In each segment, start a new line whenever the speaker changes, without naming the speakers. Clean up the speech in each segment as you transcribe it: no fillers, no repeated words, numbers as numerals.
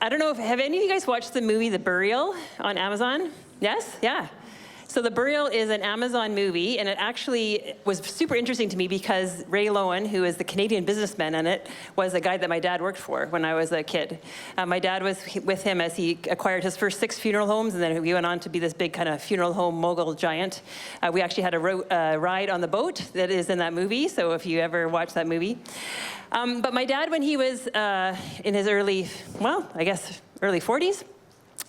I don't know have any of you guys watched the movie The Burial on Amazon? Yes? Yeah. So The Burial is an Amazon movie, and it actually was super interesting to me because Ray Lowen, who is the Canadian businessman in it, was a guy that my dad worked for when I was a kid. My dad was with him as he acquired his first 6 funeral homes, and then we went on to be this big kind of funeral home mogul giant. We actually had a ride on the boat that is in that movie, so if you ever watch that movie. But my dad, when he was in his early 40s,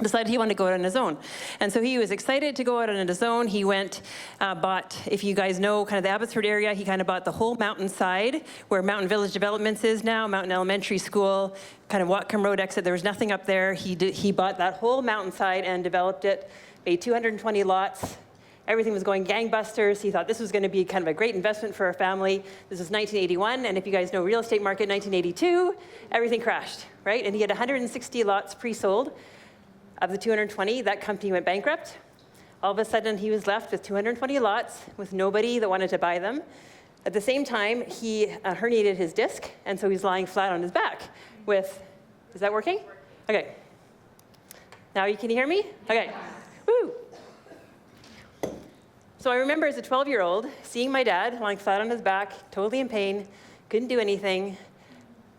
decided he wanted to go out on his own. And so he was excited to go out on his own. He went, bought, if you guys know kind of the Abbotsford area, he kind of bought the whole mountainside where Mountain Village Developments is now, Mountain Elementary School, kind of Whatcom Road exit. There was nothing up there. He bought that whole mountainside and developed it, made 220 lots. Everything was going gangbusters. He thought this was going to be kind of a great investment for our family. This was 1981, and if you guys know real estate market, 1982, everything crashed, right? And he had 160 lots pre-sold. Of the 220, that company went bankrupt. All of a sudden, he was left with 220 lots with nobody that wanted to buy them. At the same time, he herniated his disc, and so he's lying flat on his back with, is that working? Okay. Now you can hear me? Okay. Woo! So I remember as a 12-year-old seeing my dad lying flat on his back, totally in pain, couldn't do anything.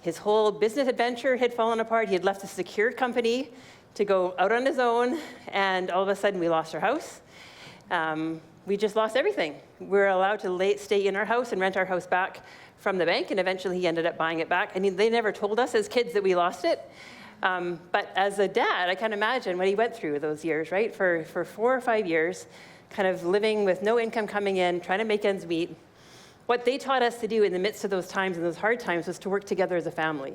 His whole business adventure had fallen apart. He had left a secure company to go out on his own, and all of a sudden we lost our house. We just lost everything. We were allowed to stay in our house and rent our house back from the bank, and eventually he ended up buying it back. I mean, they never told us as kids that we lost it. But as a dad, I can't imagine what he went through those years, right? For 4 or 5 years, kind of living with no income coming in, trying to make ends meet. What they taught us to do in the midst of those times and those hard times was to work together as a family.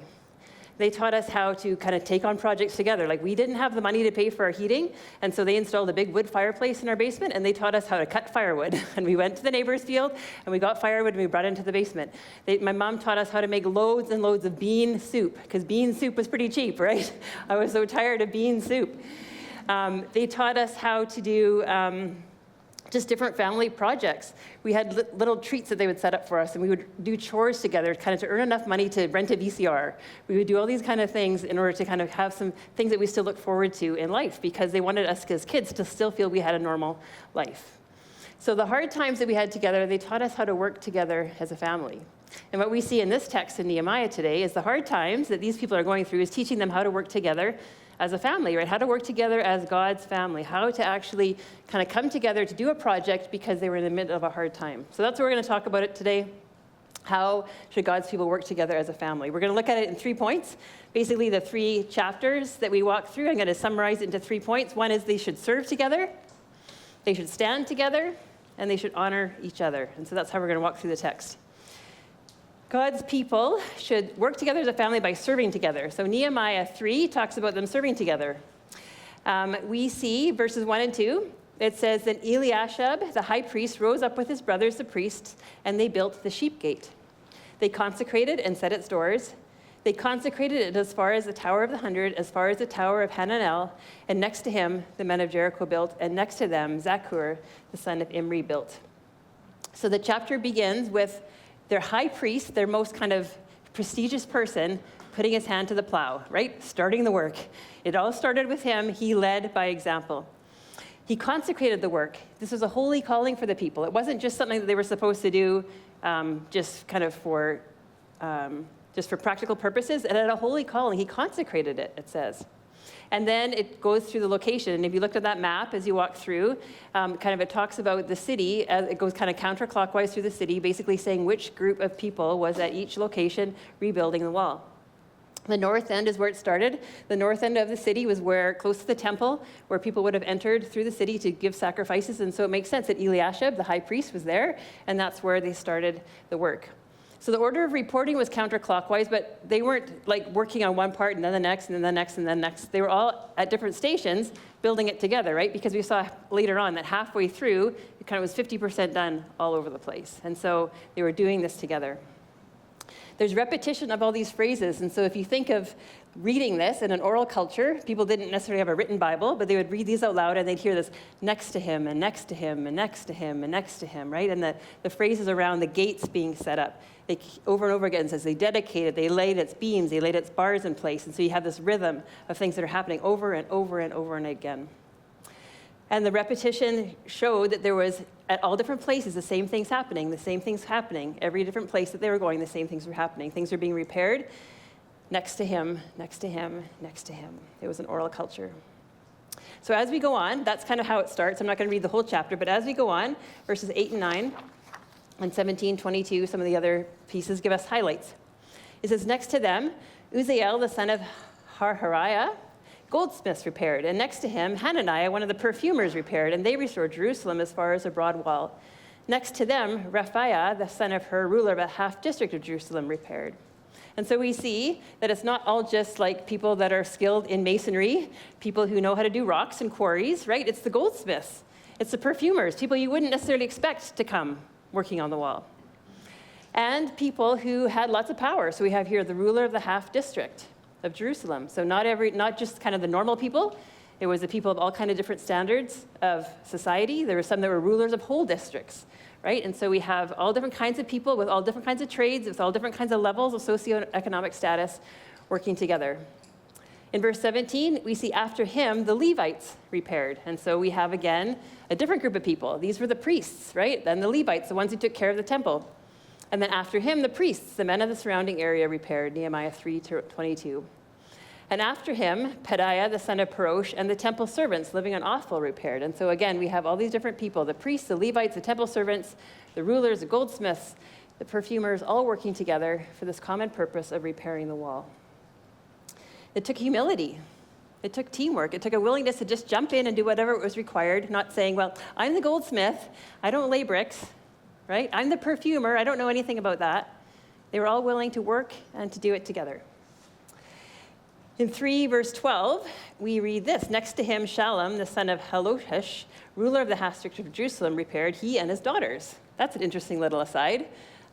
They taught us how to kind of take on projects together. Like, we didn't have the money to pay for our heating, and so they installed a big wood fireplace in our basement, and they taught us how to cut firewood. And we went to the neighbor's field, and we got firewood, and we brought it into the basement. My mom taught us how to make loads and loads of bean soup, because bean soup was pretty cheap, right? I was so tired of bean soup. They taught us how to do just different family projects. We had little treats that they would set up for us, and we would do chores together kind of to earn enough money to rent a VCR. We would do all these kind of things in order to kind of have some things that we still look forward to in life, because they wanted us as kids to still feel we had a normal life. So the hard times that we had together, they taught us how to work together as a family. And what we see in this text in Nehemiah today is the hard times that these people are going through is teaching them how to work together as a family, right? How to work together as God's family, how to actually kind of come together to do a project because they were in the middle of a hard time. So that's what we're going to talk about it today. How should God's people work together as a family? We're going to look at it in 3 points. Basically, the 3 chapters that we walk through, I'm going to summarize it into 3 points. One is they should serve together, they should stand together, and they should honor each other. And so that's how we're going to walk through the text. God's people should work together as a family by serving together. So Nehemiah 3 talks about them serving together. We see verses 1 and 2. It says that Eliashib, the high priest, rose up with his brothers, the priests, and they built the sheep gate. They consecrated and set its doors. They consecrated it as far as the Tower of the 100, as far as the Tower of Hananel, and next to him, the men of Jericho built, and next to them, Zaccur, the son of Imri, built. So the chapter begins with their high priest, their most kind of prestigious person, putting his hand to the plow, right? Starting the work. It all started with him. He led by example. He consecrated the work. This was a holy calling for the people. It wasn't just something that they were supposed to do just kind of for practical purposes. It had a holy calling. He consecrated it, it says. And then it goes through the location. And if you looked at that map as you walk through, it talks about the city. It goes kind of counterclockwise through the city, basically saying which group of people was at each location rebuilding the wall. The north end is where it started. The north end of the city was where, close to the temple, where people would have entered through the city to give sacrifices. And so it makes sense that Eliashib, the high priest, was there, and that's where they started the work. So the order of reporting was counterclockwise, but they weren't like working on one part and then the next and then the next and then the next. They were all at different stations building it together, right? Because we saw later on that halfway through, it kind of was 50% done all over the place. And so they were doing this together. there's repetition of all these phrases. And so if you think of reading this in an oral culture, people didn't necessarily have a written Bible, but they would read these out loud and they'd hear this next to him and next to him and next to him and next to him, right? And the phrases around the gates being set up, they, over and over again, says they dedicated, they laid its beams, they laid its bars in place. And so you have this rhythm of things that are happening over and over and over and again. And the repetition showed that there was, at all different places, the same things happening. Every different place that they were going, the same things were happening. Things were being repaired next to him, next to him, next to him. It was an oral culture. So as we go on, that's kind of how it starts. I'm not going to read the whole chapter, but as we go on, verses 8 and 9, and 17, 22, some of the other pieces give us highlights. It says, next to them, Uzziel, the son of Harhariah, goldsmiths repaired, and next to him, Hananiah, one of the perfumers, repaired, and they restored Jerusalem as far as the broad wall. Next to them, Rephaiah, the son of Hur, ruler of a half district of Jerusalem, repaired. And so we see that it's not all just like people that are skilled in masonry, people who know how to do rocks and quarries, right? It's the goldsmiths, it's the perfumers, people you wouldn't necessarily expect to come working on the wall. And people who had lots of power. So we have here the ruler of the half district of Jerusalem. So not just kind of the normal people. It was the people of all kind of different standards of society. There were some that were rulers of whole districts, right? And so we have all different kinds of people with all different kinds of trades, with all different kinds of levels of socioeconomic status working together. In verse 17, we see after him, the Levites repaired. And so we have, again, a different group of people. These were the priests, right? Then the Levites, the ones who took care of the temple. And then after him, the priests, the men of the surrounding area, repaired, Nehemiah 3:22. And after him, Pedaiah, the son of Parosh, and the temple servants living on Ophel repaired. And so again, we have all these different people, the priests, the Levites, the temple servants, the rulers, the goldsmiths, the perfumers, all working together for this common purpose of repairing the wall. It took humility. It took teamwork. It took a willingness to just jump in and do whatever was required, not saying, well, I'm the goldsmith, I don't lay bricks, right? I'm the perfumer, I don't know anything about that. They were all willing to work and to do it together. In 3 verse 12, we read this, next to him, Shallum, the son of Haloshesh, ruler of the half district of Jerusalem, repaired, he and his daughters. That's an interesting little aside.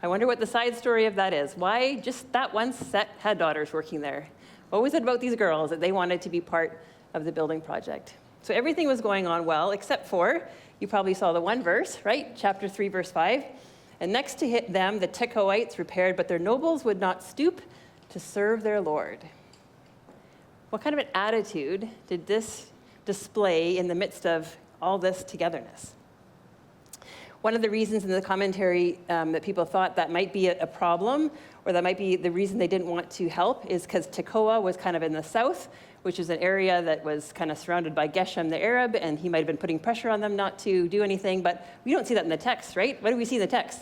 I wonder what the side story of that is. Why just that one set had daughters working there? What was it about these girls that they wanted to be part of the building project? So everything was going on well, except for, you probably saw the one verse, right? Chapter 3, verse 5. And next to them, the Tekoites repaired, but their nobles would not stoop to serve their Lord. What kind of an attitude did this display in the midst of all this togetherness? One of the reasons in the commentary that people thought that might be a problem, or that might be the reason they didn't want to help, is because Tekoa was kind of in the south, which is an area that was kind of surrounded by Geshem the Arab, and he might have been putting pressure on them not to do anything, but we don't see that in the text, right? What do we see in the text?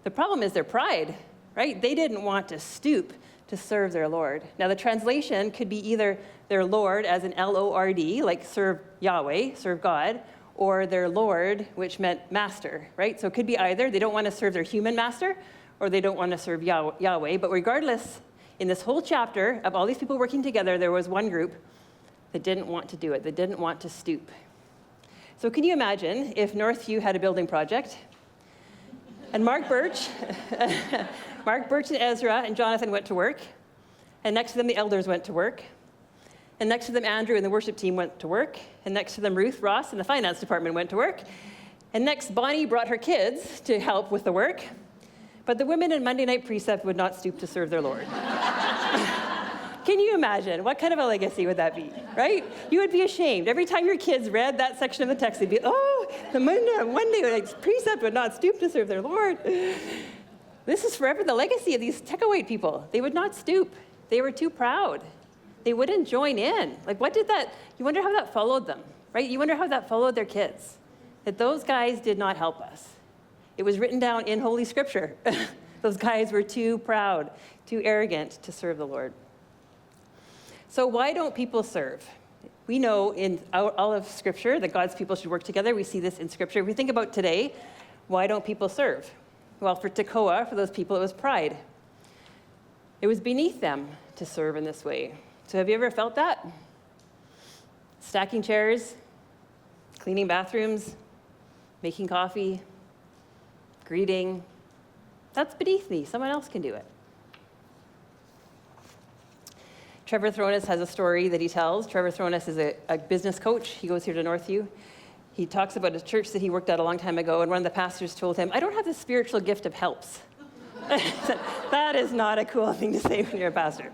The problem is their pride, right? They didn't want to stoop to serve their Lord. Now, the translation could be either their Lord as an Lord, like serve Yahweh, serve God, or their Lord, which meant master, right? So it could be either. They don't want to serve their human master, or they don't want to serve Yahweh. But regardless, in this whole chapter of all these people working together, there was one group that didn't want to do it. They didn't want to stoop. So can you imagine if Northview had a building project, and Mark Birch and Ezra and Jonathan went to work, and next to them the elders went to work, and next to them Andrew and the worship team went to work, and next to them Ruth Ross and the finance department went to work, and next Bonnie brought her kids to help with the work, but the women in Monday Night Precept would not stoop to serve their Lord. Can you imagine? What kind of a legacy would that be, right? You would be ashamed. Every time your kids read that section of the text, they'd be, oh, the Monday Night Precept would not stoop to serve their Lord. This is forever the legacy of these Tekoite people. They would not stoop. They were too proud. They wouldn't join in. Like, what did that, you wonder how that followed them, right? You wonder how that followed their kids. That those guys did not help us. It was written down in Holy Scripture. Those guys were too proud, too arrogant to serve the Lord. So why don't people serve? We know in all of Scripture that God's people should work together. We see this in Scripture. If we think about today, why don't people serve? Well, for Tekoa, for those people, it was pride. It was beneath them to serve in this way. So have you ever felt that? Stacking chairs, cleaning bathrooms, making coffee, greeting. That's beneath me. Someone else can do it. Trevor Thronis has a story that he tells. Trevor Thronis is a business coach. He goes here to Northview. He talks about a church that he worked at a long time ago, and one of the pastors told him, "I don't have the spiritual gift of helps." That is not a cool thing to say when you're a pastor.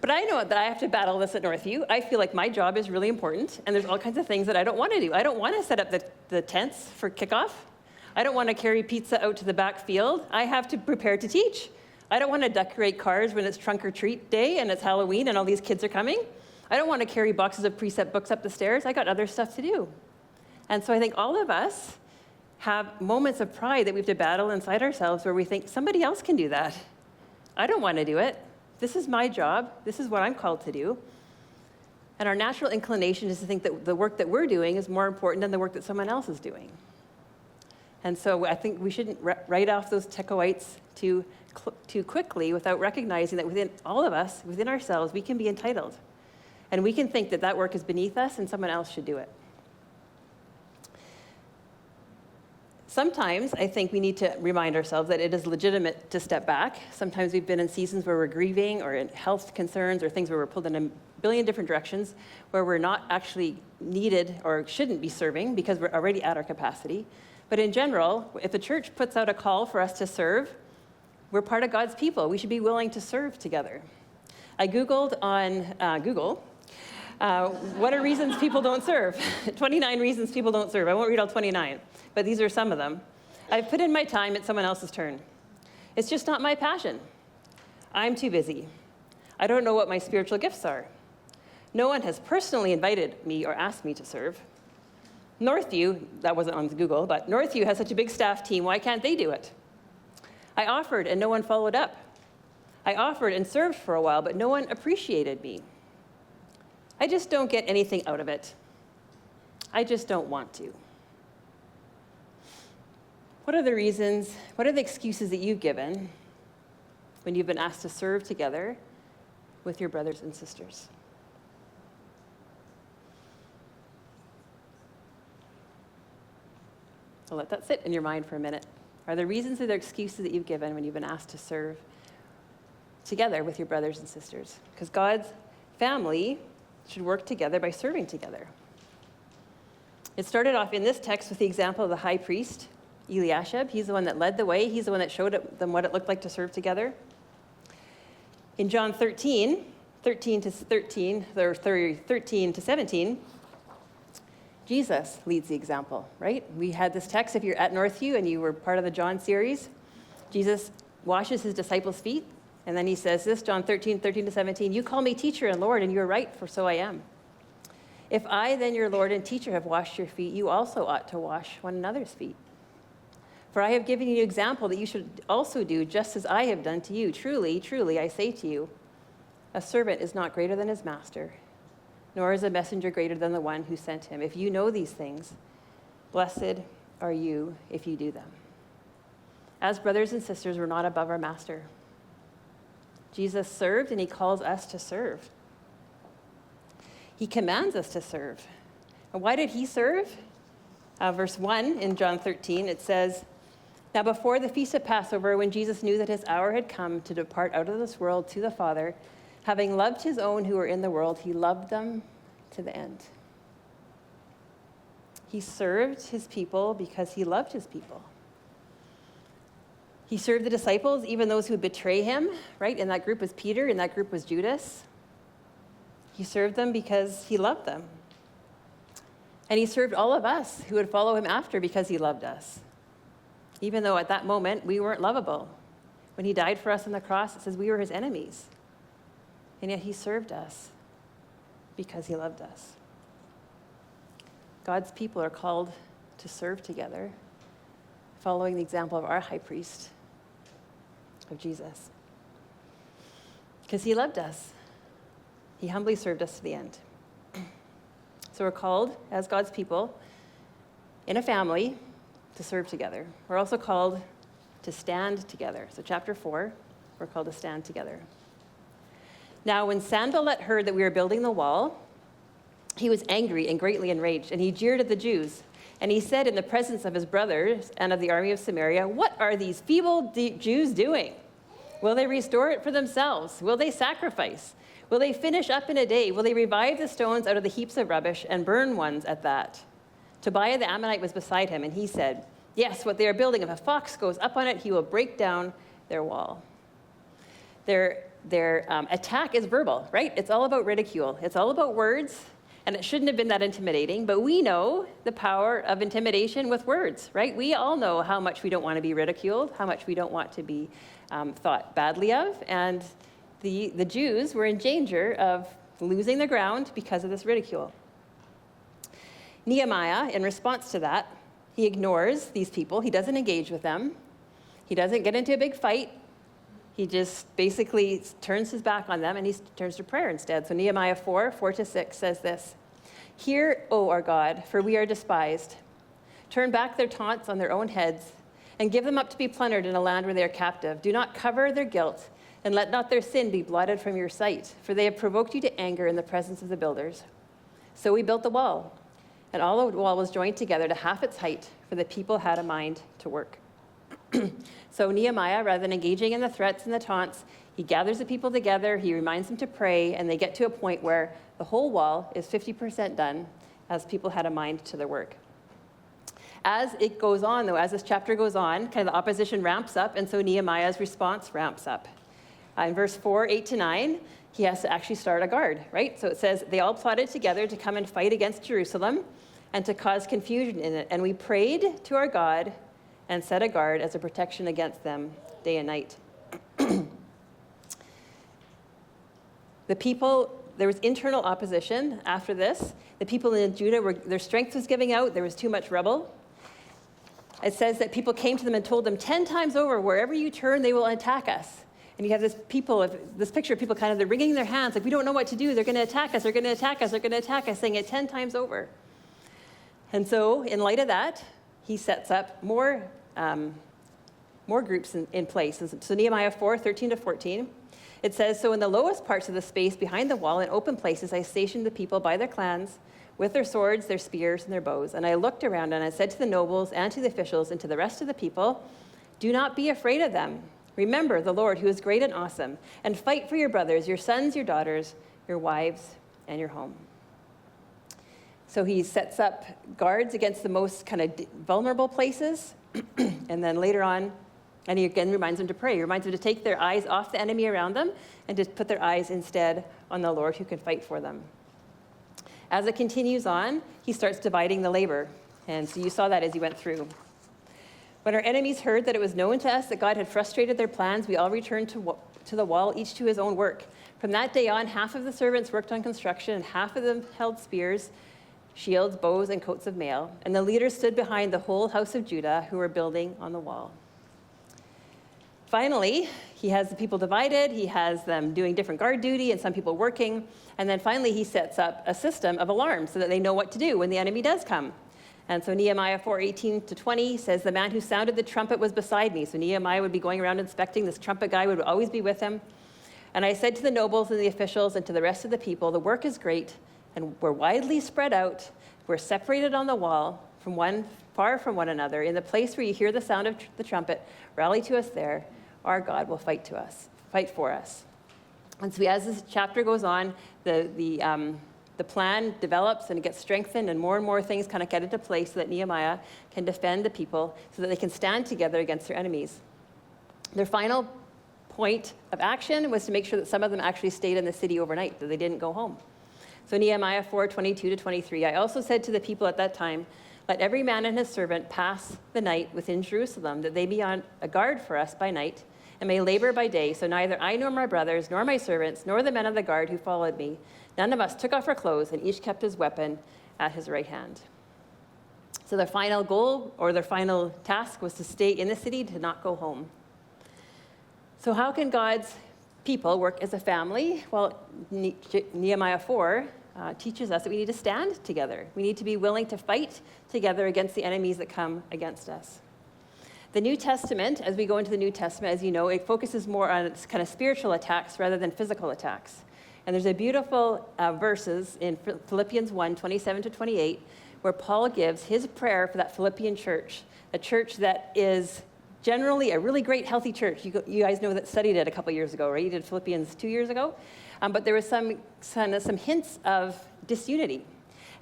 But I know that I have to battle this at Northview. I feel like my job is really important, and there's all kinds of things that I don't want to do. I don't want to set up the tents for kickoff. I don't want to carry pizza out to the back field. I have to prepare to teach. I don't want to decorate cars when it's trunk or treat day and it's Halloween and all these kids are coming. I don't want to carry boxes of precept books up the stairs. I got other stuff to do. And so I think all of us have moments of pride that we have to battle inside ourselves where we think somebody else can do that. I don't want to do it. This is my job. This is what I'm called to do. And our natural inclination is to think that the work that we're doing is more important than the work that someone else is doing. And so I think we shouldn't write off those Tekoites too quickly without recognizing that within all of us, within ourselves, we can be entitled. And we can think that that work is beneath us and someone else should do it. Sometimes I think we need to remind ourselves that it is legitimate to step back. Sometimes we've been in seasons where we're grieving or in health concerns or things where we're pulled in a billion different directions where we're not actually needed or shouldn't be serving because we're already at our capacity. But in general, if the church puts out a call for us to serve, we're part of God's people. We should be willing to serve together. I Googled on Google, what are reasons people don't serve? 29 reasons people don't serve. I won't read all 29, but these are some of them. I've put in my time, it's someone else's turn. It's just not my passion. I'm too busy. I don't know what my spiritual gifts are. No one has personally invited me or asked me to serve. Northview, that wasn't on Google, but Northview has such a big staff team, why can't they do it? I offered and no one followed up. I offered and served for a while, but no one appreciated me. I just don't get anything out of it. I just don't want to. What are the reasons, what are the excuses that you've given when you've been asked to serve together with your brothers and sisters? So let that sit in your mind for a minute. Are there reasons or there excuses that you've given when you've been asked to serve together with your brothers and sisters? Because God's family should work together by serving together. It started off in this text with the example of the high priest, Eliashib. He's the one that led the way. He's the one that showed them what it looked like to serve together. In John 13 to 17, Jesus leads the example, right? We had this text, if you're at Northview and you were part of the John series, Jesus washes his disciples' feet, and then he says this, John 13 to 17, "You call me teacher and Lord, and you are right, for so I am. If I, then your Lord and teacher, have washed your feet, you also ought to wash one another's feet. For I have given you an example that you should also do just as I have done to you. Truly, truly, I say to you, a servant is not greater than his master, nor is a messenger greater than the one who sent him. If you know these things, blessed are you if you do them." As brothers and sisters, we're not above our master. Jesus served, and he calls us to serve. He commands us to serve. And why did he serve? Verse 1 in John 13, it says, "Now before the feast of Passover, when Jesus knew that his hour had come to depart out of this world to the Father, having loved his own who were in the world, he loved them to the end." He served his people because he loved his people. He served the disciples, even those who would betray him, right? In that group was Peter, in that group was Judas. He served them because he loved them. And he served all of us who would follow him after because he loved us. Even though at that moment we weren't lovable. When he died for us on the cross, it says we were his enemies. And yet he served us because he loved us. God's people are called to serve together, following the example of our high priest, of Jesus. Because he loved us. He humbly served us to the end. So we're called, as God's people, in a family, to serve together. We're also called to stand together. So chapter 4, we're called to stand together. Now, when Sanballat heard that we were building the wall, he was angry and greatly enraged, and he jeered at the Jews. And he said in the presence of his brothers and of the army of Samaria, "What are these feeble Jews doing? Will they restore it for themselves? Will they sacrifice? Will they finish up in a day? Will they revive the stones out of the heaps of rubbish and burn ones at that? Tobiah the Ammonite was beside him, and he said, yes, what they are building, if a fox goes up on it, he will break down their wall. Their attack is verbal, right? It's all about ridicule. It's all about words, and it shouldn't have been that intimidating, but we know the power of intimidation with words, right? We all know how much we don't want to be ridiculed, how much we don't want to be thought badly of, and the Jews were in danger of losing the ground because of this ridicule. Nehemiah, in response to that, he ignores these people. He doesn't engage with them. He doesn't get into a big fight. He just basically turns his back on them, and he turns to prayer instead. So Nehemiah 4:4-6 says this, hear, O our God, for we are despised. Turn back their taunts on their own heads, and give them up to be plundered in a land where they are captive. Do not cover their guilt, and let not their sin be blotted from your sight, for they have provoked you to anger in the presence of the builders. So we built the wall, and all the wall was joined together to half its height, for the people had a mind to work. So Nehemiah, rather than engaging in the threats and the taunts, he gathers the people together, he reminds them to pray, and they get to a point where the whole wall is 50% done, as people had a mind to their work. As it goes on, though, as this chapter goes on, kind of the opposition ramps up, and so Nehemiah's response ramps up. In verse 4:8-9, he has to actually start a guard, right? So it says, they all plotted together to come and fight against Jerusalem and to cause confusion in it. And we prayed to our God and set a guard as a protection against them day and night. The people, there was internal opposition after this. The people in Judah, their strength was giving out. There was too much rubble. It says that people came to them and told them 10 times over, wherever you turn, they will attack us. And you have this picture of people kind of, they're wringing their hands, like, we don't know what to do. They're going to attack us. They're going to attack us. They're going to attack us, saying it 10 times over. And so in light of that, he sets up more groups in place. And so Nehemiah 4:13-14, it says, so in the lowest parts of the space behind the wall in open places, I stationed the people by their clans with their swords, their spears, and their bows. And I looked around and I said to the nobles and to the officials and to the rest of the people, do not be afraid of them. Remember the Lord, who is great and awesome, and fight for your brothers, your sons, your daughters, your wives, and your home. So he sets up guards against the most kind of vulnerable places. And then later on, and he again reminds them to pray. He reminds them to take their eyes off the enemy around them and to put their eyes instead on the Lord who can fight for them. As it continues on, he starts dividing the labor. And so you saw that as he went through. When our enemies heard that it was known to us that God had frustrated their plans, we all returned to the wall, each to his own work. From that day on, half of the servants worked on construction, and half of them held spears, shields, bows, and coats of mail. And the leaders stood behind the whole house of Judah who were building on the wall. Finally, he has the people divided. He has them doing different guard duty and some people working. And then finally, he sets up a system of alarms so that they know what to do when the enemy does come. And so Nehemiah 4:18-20 says, the man who sounded the trumpet was beside me. So Nehemiah would be going around inspecting. This trumpet guy would always be with him. And I said to the nobles and the officials and to the rest of the people, the work is great, and we're widely spread out. We're separated on the wall, far from one another. In the place where you hear the sound of the trumpet, rally to us there. Our God will fight for us. And so as this chapter goes on, the plan develops and it gets strengthened, and more things kind of get into place so that Nehemiah can defend the people so that they can stand together against their enemies. Their final point of action was to make sure that some of them actually stayed in the city overnight, that they didn't go home. So Nehemiah 4:22-23, I also said to the people at that time, let every man and his servant pass the night within Jerusalem, that they be on a guard for us by night, and may labor by day. So neither I nor my brothers, nor my servants, nor the men of the guard who followed me, none of us took off our clothes, and each kept his weapon at his right hand. So their final goal, or their final task, was to stay in the city, to not go home. So how can God's people work as a family? Well, Nehemiah 4 teaches us that we need to stand together. We need to be willing to fight together against the enemies that come against us. The New Testament, as we go into the New Testament, as you know, it focuses more on kind of spiritual attacks rather than physical attacks. And there's a beautiful verses in Philippians 1:27-28, where Paul gives his prayer for that Philippian church, a church that is generally a really great, healthy church. You guys know that studied it a couple years ago, right? You did Philippians 2 years ago. But there was some hints of disunity.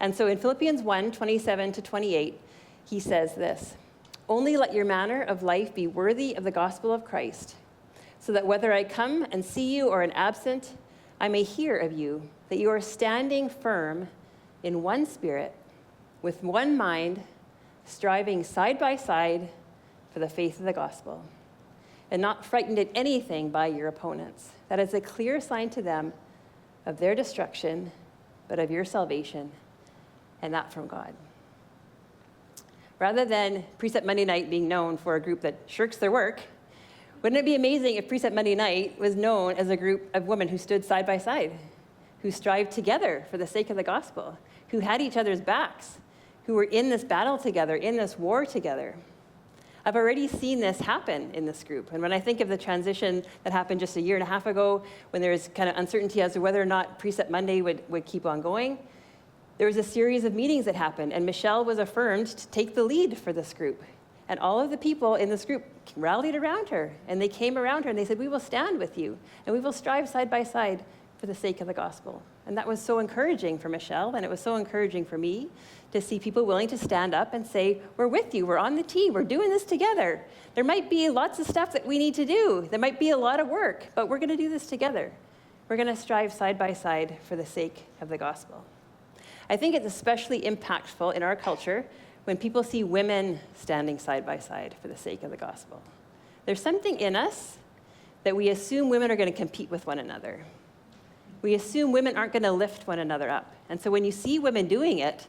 And so in Philippians 1, 27 to 28, he says this, "Only let your manner of life be worthy of the gospel of Christ, so that whether I come and see you or am absent, I may hear of you, that you are standing firm in one spirit, with one mind, striving side by side for the faith of the gospel, and not frightened at anything by your opponents. That is a clear sign to them of their destruction, but of your salvation, and that from God." Rather than Precept Monday Night being known for a group that shirks their work, wouldn't it be amazing if Precept Monday Night was known as a group of women who stood side by side, who strived together for the sake of the gospel, who had each other's backs, who were in this battle together, in this war together? I've already seen this happen in this group. And when I think of the transition that happened just a year and a half ago, when there was kind of uncertainty as to whether or not Precept Monday would keep on going, there was a series of meetings that happened, and Michelle was affirmed to take the lead for this group. And all of the people in this group rallied around her, and they came around her and they said, "We will stand with you, and we will strive side by side for the sake of the gospel." And that was so encouraging for Michelle, and it was so encouraging for me to see people willing to stand up and say, "We're with you, we're on the team, we're doing this together. There might be lots of stuff that we need to do. There might be a lot of work, but we're going to do this together. We're going to strive side by side for the sake of the gospel." I think it's especially impactful in our culture when people see women standing side by side for the sake of the gospel. There's something in us that we assume women are going to compete with one another. We assume women aren't going to lift one another up. And so when you see women doing it,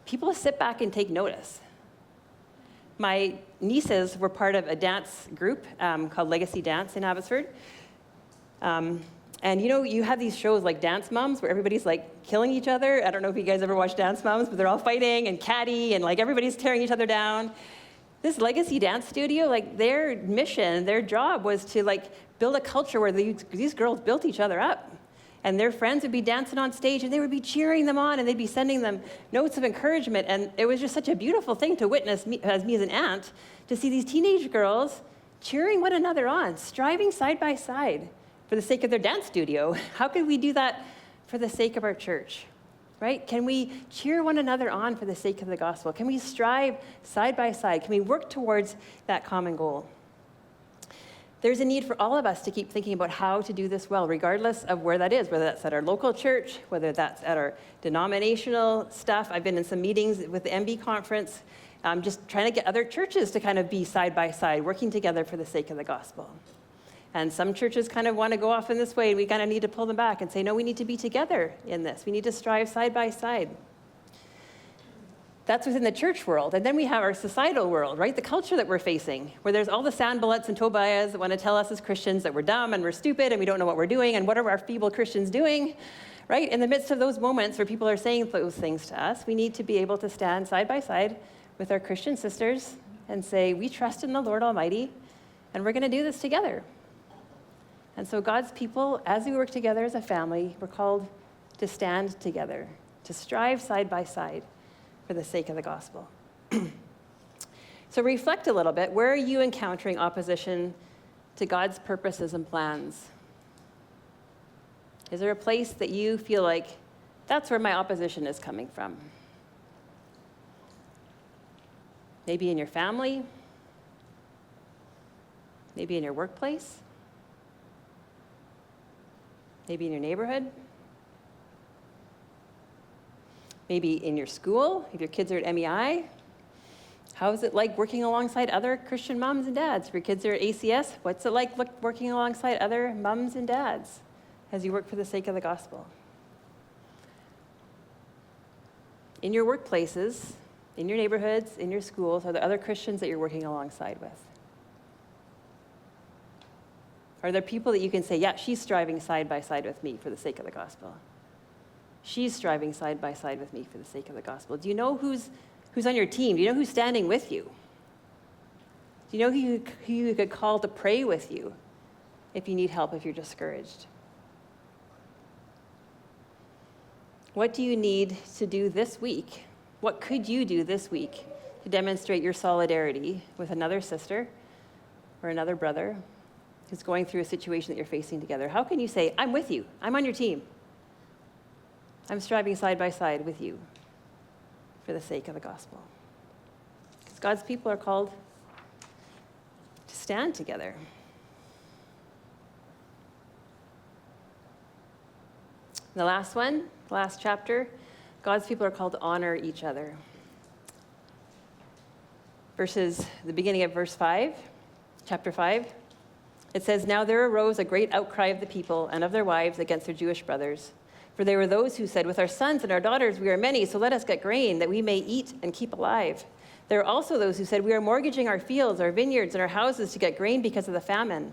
people sit back and take notice. My nieces were part of a dance group called Legacy Dance in Abbotsford. And you have these shows like Dance Moms where everybody's like killing each other. I don't know if you guys ever watched Dance Moms, but they're all fighting and catty and like everybody's tearing each other down. This Legacy Dance Studio, like their mission, their job was to like build a culture where these girls built each other up. And their friends would be dancing on stage and they would be cheering them on and they'd be sending them notes of encouragement. And it was just such a beautiful thing to witness as me as an aunt, to see these teenage girls cheering one another on, striving side by side for the sake of their dance studio. How could we do that for the sake of our church, right? Can we cheer one another on for the sake of the gospel? Can we strive side by side? Can we work towards that common goal? There's a need for all of us to keep thinking about how to do this well, regardless of where that is, whether that's at our local church, whether that's at our denominational stuff. I've been in some meetings with the MB conference, just trying to get other churches to kind of be side by side, working together for the sake of the gospel. And some churches kind of want to go off in this way, and we kind of need to pull them back and say, no, we need to be together in this. We need to strive side by side. That's within the church world. And then we have our societal world, right? The culture that we're facing, where there's all the Sanballats and Tobiahs that want to tell us as Christians that we're dumb and we're stupid and we don't know what we're doing and what are our feeble Christians doing, right? In the midst of those moments where people are saying those things to us, we need to be able to stand side by side with our Christian sisters and say, we trust in the Lord Almighty and we're going to do this together. And so God's people, as we work together as a family, we're called to stand together, to strive side by side for the sake of the gospel. So reflect a little bit. Where are you encountering opposition to God's purposes and plans? Is there a place that you feel like that's where my opposition is coming from? Maybe in your family, maybe in your workplace, maybe in your neighborhood, maybe in your school, if your kids are at MEI. How is it like working alongside other Christian moms and dads? If your kids are at ACS, what's it like working alongside other moms and dads as you work for the sake of the gospel? In your workplaces, in your neighborhoods, in your schools, are there other Christians that you're working alongside with? Are there people that you can say, yeah, she's striving side by side with me for the sake of the gospel? She's striving side by side with me for the sake of the gospel. Do you know who's on your team? Do you know who's standing with you? Do you know who you could call to pray with you if you need help, if you're discouraged? What do you need to do this week? What could you do this week to demonstrate your solidarity with another sister or another brother who's going through a situation that you're facing together, how can you say, I'm with you, I'm on your team, I'm striving side by side with you for the sake of the gospel? Because God's people are called to stand together. The last one, the last chapter, God's people are called to honor each other. The beginning of verse 5, chapter 5, it says, Now there arose a great outcry of the people and of their wives against their Jewish brothers. For there were those who said, With our sons and our daughters we are many, so let us get grain, that we may eat and keep alive. There are also those who said, We are mortgaging our fields, our vineyards, and our houses to get grain because of the famine.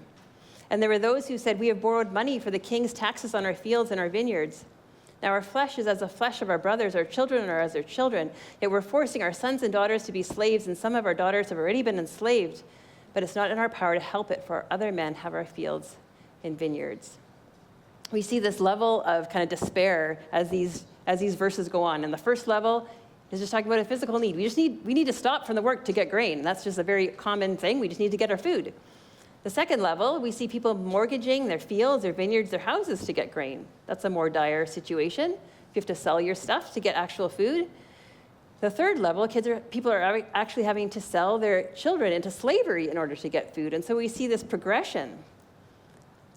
And there were those who said, We have borrowed money for the king's taxes on our fields and our vineyards. Now our flesh is as the flesh of our brothers, our children are as their children. Yet we're forcing our sons and daughters to be slaves, and some of our daughters have already been enslaved. But it's not in our power to help it, for our other men have our fields and vineyards. We see this level of kind of despair as these verses go on. And the first level is just talking about a physical need. We need to stop from the work to get grain. That's just a very common thing. We just need to get our food. The second level, we see people mortgaging their fields, their vineyards, their houses to get grain. That's a more dire situation. You have to sell your stuff to get actual food. The third level, people are actually having to sell their children into slavery in order to get food. And so we see this progression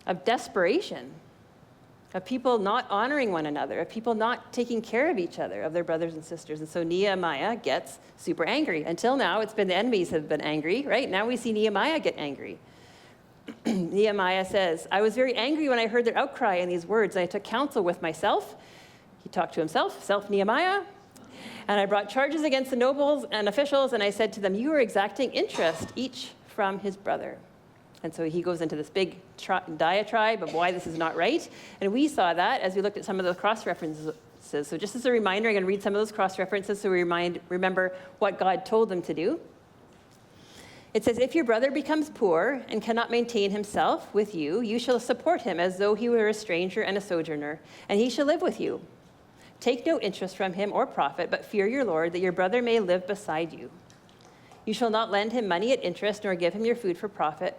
of desperation, of people not honoring one another, of people not taking care of each other, of their brothers and sisters. And so Nehemiah gets super angry. Until now, it's been the enemies have been angry, right? Now we see Nehemiah get angry. Nehemiah says, I was very angry when I heard their outcry and these words. I took counsel with myself. He talked to himself, Nehemiah. And I brought charges against the nobles and officials, and I said to them, You are exacting interest, each from his brother. And so he goes into this big diatribe of why this is not right. And we saw that as we looked at some of the cross-references. So just as a reminder, I'm going to read some of those cross-references so we remember what God told them to do. It says, If your brother becomes poor and cannot maintain himself with you, you shall support him as though he were a stranger and a sojourner, and he shall live with you. Take no interest from him or profit, but fear your Lord, that your brother may live beside you. You shall not lend him money at interest, nor give him your food for profit.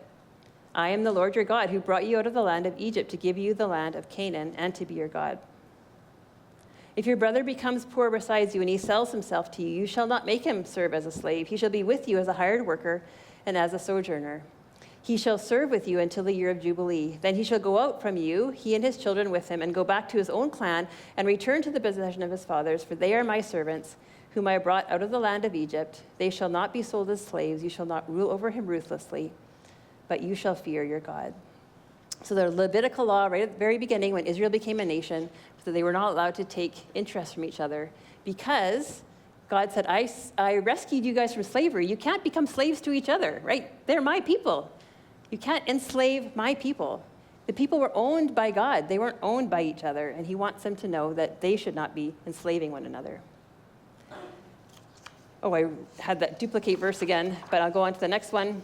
I am the Lord your God, who brought you out of the land of Egypt to give you the land of Canaan and to be your God. If your brother becomes poor besides you and he sells himself to you, you shall not make him serve as a slave. He shall be with you as a hired worker and as a sojourner. He shall serve with you until the year of Jubilee. Then he shall go out from you, he and his children with him, and go back to his own clan and return to the possession of his fathers, for they are my servants, whom I brought out of the land of Egypt. They shall not be sold as slaves. You shall not rule over him ruthlessly, but you shall fear your God. So the Levitical law, right at the very beginning, when Israel became a nation, so they were not allowed to take interest from each other because God said, I rescued you guys from slavery. You can't become slaves to each other, right? They're my people. You can't enslave my people. The people were owned by God. They weren't owned by each other, and he wants them to know that they should not be enslaving one another. Oh, I had that duplicate verse again, but I'll go on to the next one.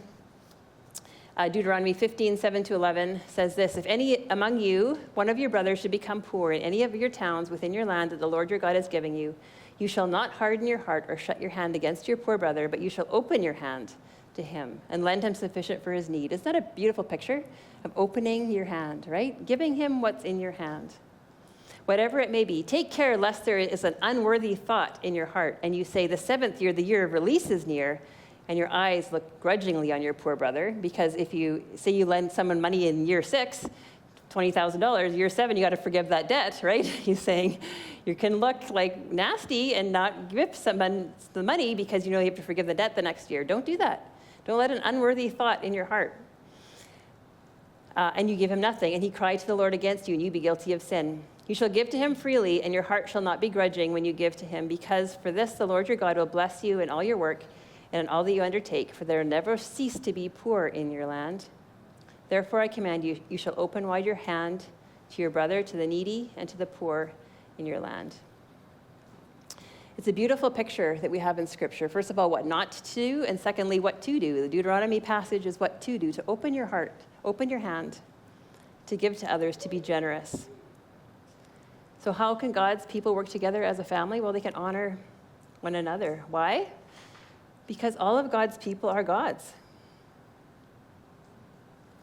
Deuteronomy 15, 7-11 says this, If any among you, one of your brothers should become poor in any of your towns within your land that the Lord your God is giving you, you shall not harden your heart or shut your hand against your poor brother, but you shall open your hand to him and lend him sufficient for his need. Isn't that a beautiful picture of opening your hand, right? Giving him what's in your hand. Whatever it may be, take care lest there is an unworthy thought in your heart, and you say, the 7th year, the year of release is near, and your eyes look grudgingly on your poor brother, because if you say you lend someone money in year 6, $20,000, year 7, you got to forgive that debt, right? He's saying you can look like nasty and not give someone the money because you know you have to forgive the debt the next year. Don't do that. Don't let an unworthy thought in your heart. And you give him nothing, and he cried to the Lord against you, and you be guilty of sin. You shall give to him freely, and your heart shall not be grudging when you give to him, because for this the Lord your God will bless you in all your work and in all that you undertake, for there will never cease to be poor in your land. Therefore I command you, you shall open wide your hand to your brother, to the needy, and to the poor in your land. It's a beautiful picture that we have in Scripture. First of all, what not to do, and secondly, what to do. The Deuteronomy passage is what to do, to open your heart, open your hand, to give to others, to be generous. So how can God's people work together as a family? Well, they can honor one another. Why? Because all of God's people are God's.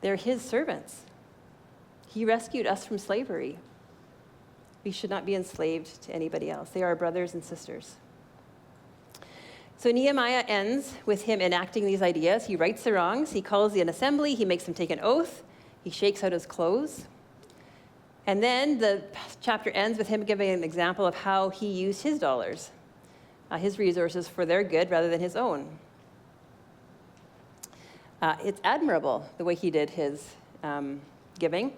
They're his servants. He rescued us from slavery. We should not be enslaved to anybody else. They are our brothers and sisters. So Nehemiah ends with him enacting these ideas. He rights the wrongs. He calls an assembly. He makes them take an oath. He shakes out his clothes. And then the chapter ends with him giving an example of how he used his dollars, his resources for their good rather than his own. It's admirable the way he did his giving.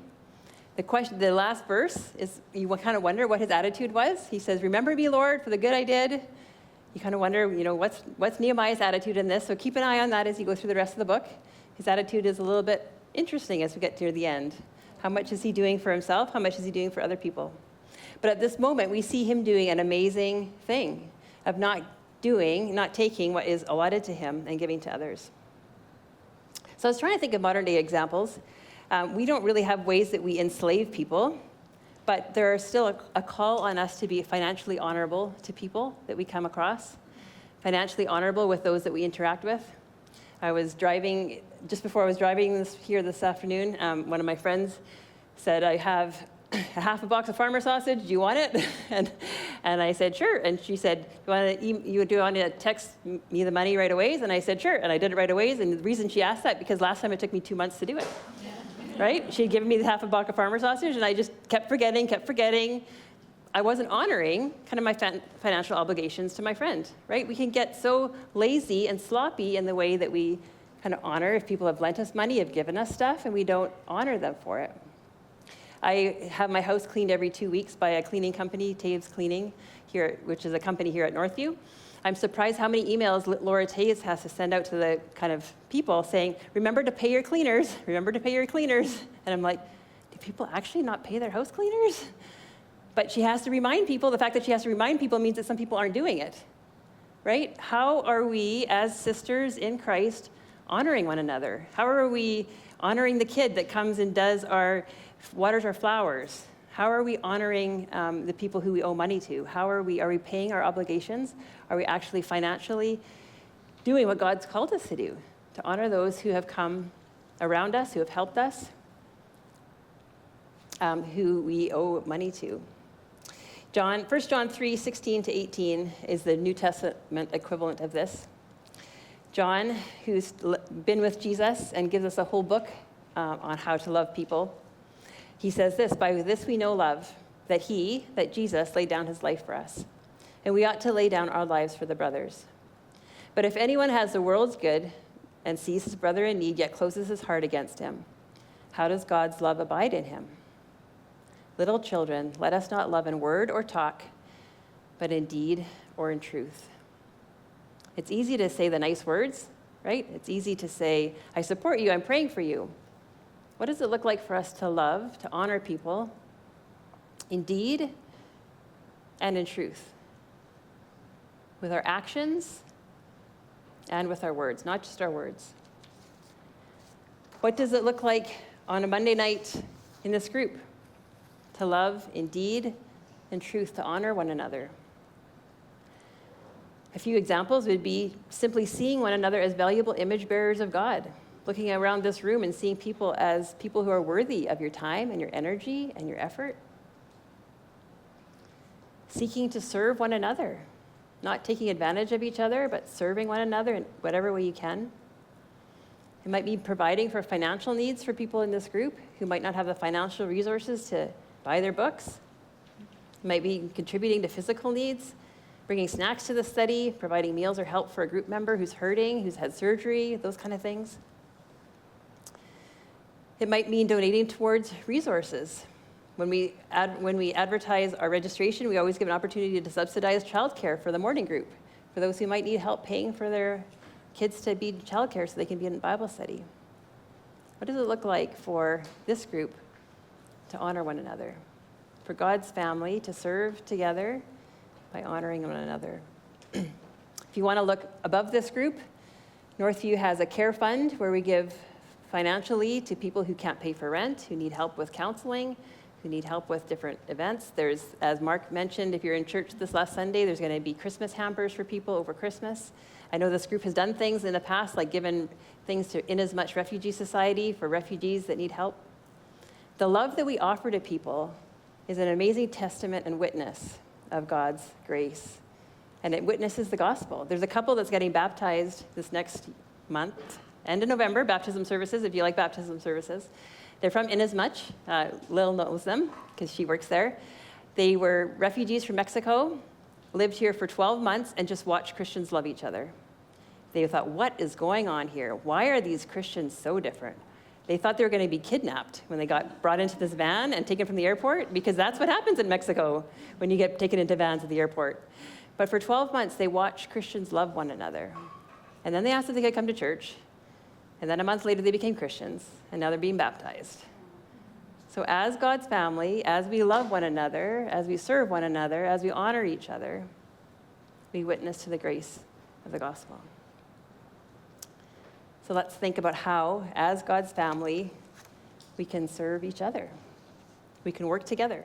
The last verse is, you kind of wonder what his attitude was. He says, "Remember me, Lord, for the good I did." You kind of wonder, what's Nehemiah's attitude in this? So keep an eye on that as you go through the rest of the book. His attitude is a little bit interesting as we get near the end. How much is he doing for himself? How much is he doing for other people? But at this moment, we see him doing an amazing thing of not taking what is allotted to him and giving to others. So I was trying to think of modern day examples. We don't really have ways that we enslave people, but there is still a call on us to be financially honorable to people that we come across, financially honorable with those that we interact with. I was driving, just before I was driving here this afternoon, one of my friends said, "I have a half a box of farmer sausage. Do you want it?" and I said, "Sure." And she said, do you want to text me the money right away? And I said, "Sure." And I did it right away. And the reason she asked that, because last time it took me 2 months to do it. Right? She had given me the half a box of farmer sausage, and I just kept forgetting. I wasn't honoring kind of my financial obligations to my friend, right? We can get so lazy and sloppy in the way that we kind of honor if people have lent us money, have given us stuff, and we don't honor them for it. I have my house cleaned every 2 weeks by a cleaning company, Taves Cleaning, which is a company here at Northview. I'm surprised how many emails Laura Taves has to send out to the kind of people saying, "Remember to pay your cleaners, remember to pay your cleaners." And I'm like, do people actually not pay their house cleaners? But she has to remind people. The fact that she has to remind people means that some people aren't doing it, right? How are we, as sisters in Christ, honoring one another? How are we honoring the kid that comes and waters our flowers? How are we honoring the people who we owe money to? Are we paying our obligations? Are we actually financially doing what God's called us to do? To honor those who have come around us, who have helped us, who we owe money to. 1 John 3:16-18 is the New Testament equivalent of this. John, who's been with Jesus and gives us a whole book on how to love people, he says this: "By this we know love, that Jesus laid down his life for us. And we ought to lay down our lives for the brothers. But if anyone has the world's good and sees his brother in need, yet closes his heart against him, how does God's love abide in him? Little children, let us not love in word or talk, but in deed or in truth." It's easy to say the nice words, right? It's easy to say, "I support you, I'm praying for you." What does it look like for us to love, to honor people in deed and in truth? With our actions and with our words, not just our words. What does it look like on a Monday night in this group? To love in deed and truth, to honor one another. A few examples would be simply seeing one another as valuable image bearers of God, looking around this room and seeing people as people who are worthy of your time and your energy and your effort. Seeking to serve one another, not taking advantage of each other, but serving one another in whatever way you can. It might be providing for financial needs for people in this group who might not have the financial resources to buy their books. It might be contributing to physical needs, bringing snacks to the study, providing meals or help for a group member who's hurting, who's had surgery, those kind of things. It might mean donating towards resources. When we advertise our registration, we always give an opportunity to subsidize childcare for the morning group, for those who might need help paying for their kids to be in childcare so they can be in Bible study. What does it look like for this group to honor one another? For God's family to serve together by honoring one another. If you want to look above this group, Northview has a care fund where we give financially to people who can't pay for rent, who need help with counseling, who need help with different events. There's, as Mark mentioned, if you're in church this last Sunday, there's going to be Christmas hampers for people over Christmas. I know this group has done things in the past, like given things to Inasmuch Refugee Society for refugees that need help. The love that we offer to people is an amazing testament and witness of God's grace. And it witnesses the gospel. There's a couple that's getting baptized this next month, end of November, baptism services, if you like baptism services. They're from Inasmuch. Lil knows them because she works there. They were refugees from Mexico, lived here for 12 months, and just watched Christians love each other. They thought, what is going on here? Why are these Christians so different? They thought they were going to be kidnapped when they got brought into this van and taken from the airport, because that's what happens in Mexico when you get taken into vans at the airport. But for 12 months, they watched Christians love one another. And then they asked if they could come to church. And then a month later, they became Christians, and now they're being baptized. So as God's family, as we love one another, as we serve one another, as we honor each other, we witness to the grace of the gospel. So let's think about how, as God's family, we can serve each other. We can work together.